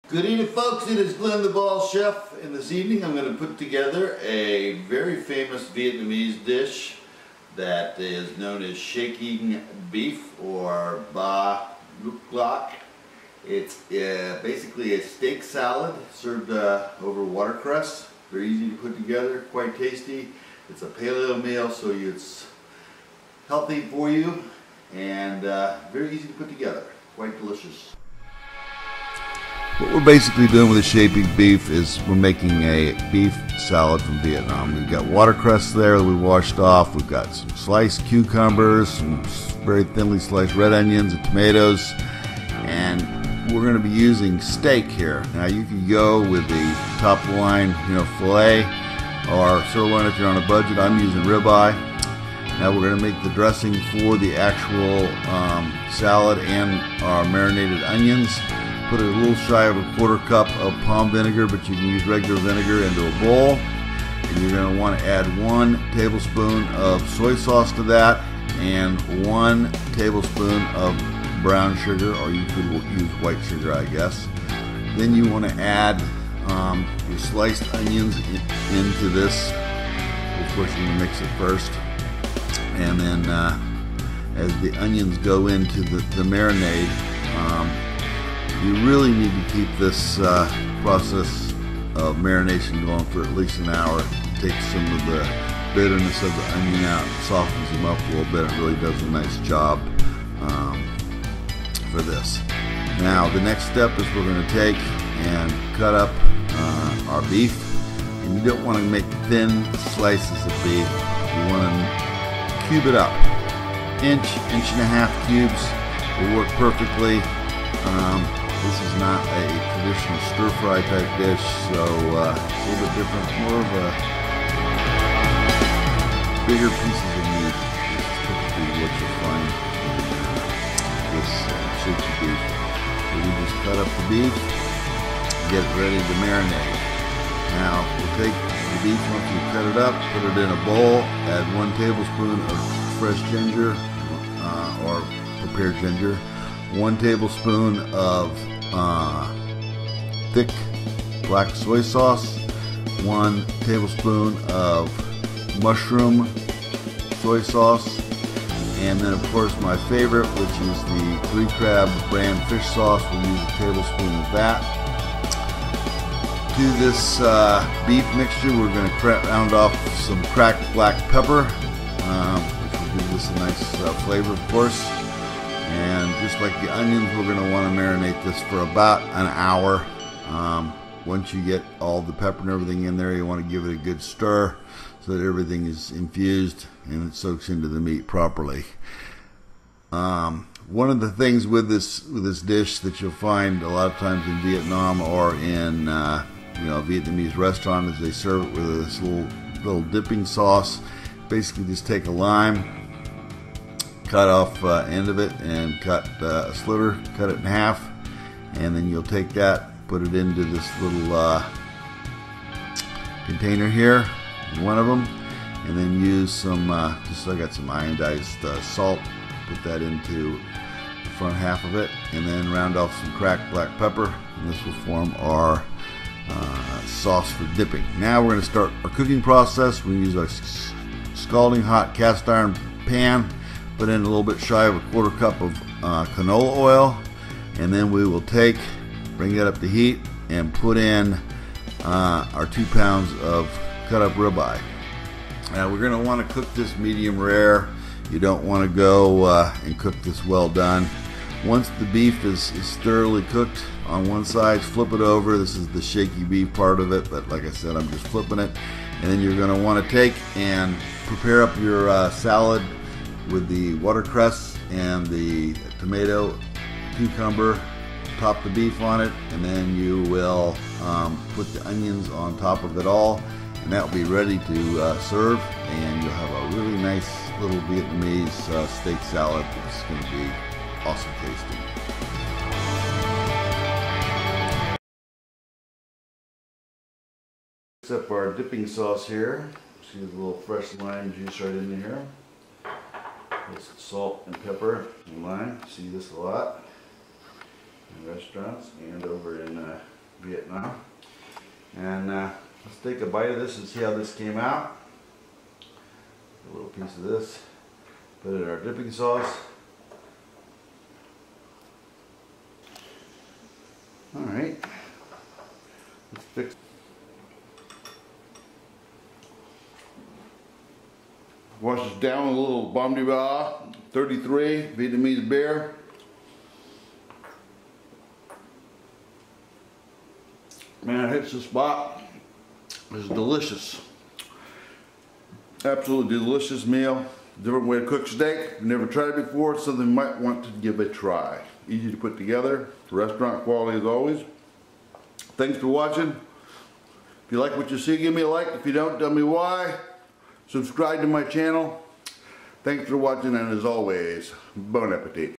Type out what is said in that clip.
Good evening, folks. It is Glenn the Ball Chef, and this evening I'm going to put together a very famous Vietnamese dish that is known as shaking beef or Bo Lu. It's basically a steak salad served over watercress. Very easy to put together, quite tasty. It's a paleo meal, so it's healthy for you and very easy to put together. Quite delicious. What we're basically doing with the shaking beef is we're making a beef salad from Vietnam. We've got watercress there that we washed off. We've got some sliced cucumbers, some very thinly sliced red onions and tomatoes, and we're going to be using steak here. Now you can go with the top line, filet or sirloin if you're on a budget. I'm using ribeye. Now we're going to make the dressing for the actual salad and our marinated onions. Put a little shy of a quarter cup of palm vinegar, but you can use regular vinegar, into a bowl. And you're going to want to add 1 tablespoon of soy sauce to that and 1 tablespoon of brown sugar, or you could use white sugar, I guess. Then you want to add your sliced onions into this. Of course, you're going to mix it first. And then as the onions go into the marinade, you really need to keep this process of marination going for at least an hour. It takes some of the bitterness of the onion out and softens them up a little bit. It really does a nice job for this. Now the next step is we're going to take and cut up our beef. And you don't want to make thin slices of beef. You want to cube it up. Inch and a half cubes will work perfectly. This is not a traditional stir-fry type dish, so it's a little bit different, more of a bigger pieces of meat. This is typically what you'll find in this shaky beef. So we just cut up the beef, get it ready to marinate. Now we'll take the beef once we cut it up, put it in a bowl, add 1 tablespoon of fresh ginger or prepared ginger, 1 tablespoon of thick black soy sauce, 1 tablespoon of mushroom soy sauce, and then of course my favorite, which is the 3 Crab brand fish sauce. We'll use a tablespoon of that. To this beef mixture, we're going to round off some cracked black pepper, which will give this a nice flavor, of course. And just like the onions, we're going to want to marinate this for about an hour. Once you get all the pepper and everything in there, you want to give it a good stir so that everything is infused and it soaks into the meat properly. One of the things with this dish that you'll find a lot of times in Vietnam or in a Vietnamese restaurant is they serve it with this little dipping sauce. Basically, just take a lime, cut off end of it, and cut a sliver, cut it in half, and then you'll take that, put it into this little container here, one of them, and then use some I got some iodized salt, put that into the front half of it, and then round off some cracked black pepper, and this will form our sauce for dipping. Now we're going to start our cooking process. We use our scalding hot cast iron pan, put in a little bit shy of a quarter cup of canola oil, and then we will bring it up to heat and put in our 2 pounds of cut up ribeye. Now we're going to want to cook this medium rare. You don't want to go and cook this well done. Once the beef is thoroughly cooked on one side, flip it over. This is the shaky beef part of it, but like I said, I'm just flipping it. And then you're going to want to take and prepare up your salad with the watercress and the tomato, cucumber, top the beef on it, and then you will put the onions on top of it all, and that will be ready to serve, and you'll have a really nice little Vietnamese steak salad that's going to be awesome tasting. Mix up our dipping sauce here. See the little fresh lime juice right in here. With some salt and pepper and lime. See this a lot in restaurants and over in Vietnam. And let's take a bite of this and see how this came out. A little piece of this, put it in our dipping sauce. Alright, let's fix. Wash this down with a little Bom Di Ba 33 Vietnamese beer. Man, it hits the spot. It's delicious. Absolutely delicious meal. Different way to cook steak. If you've never tried it before, it's something you might want to give a try. Easy to put together. Restaurant quality as always. Thanks for watching. If you like what you see, give me a like. If you don't, tell me why. Subscribe to my channel. Thanks for watching, and as always, bon appetit.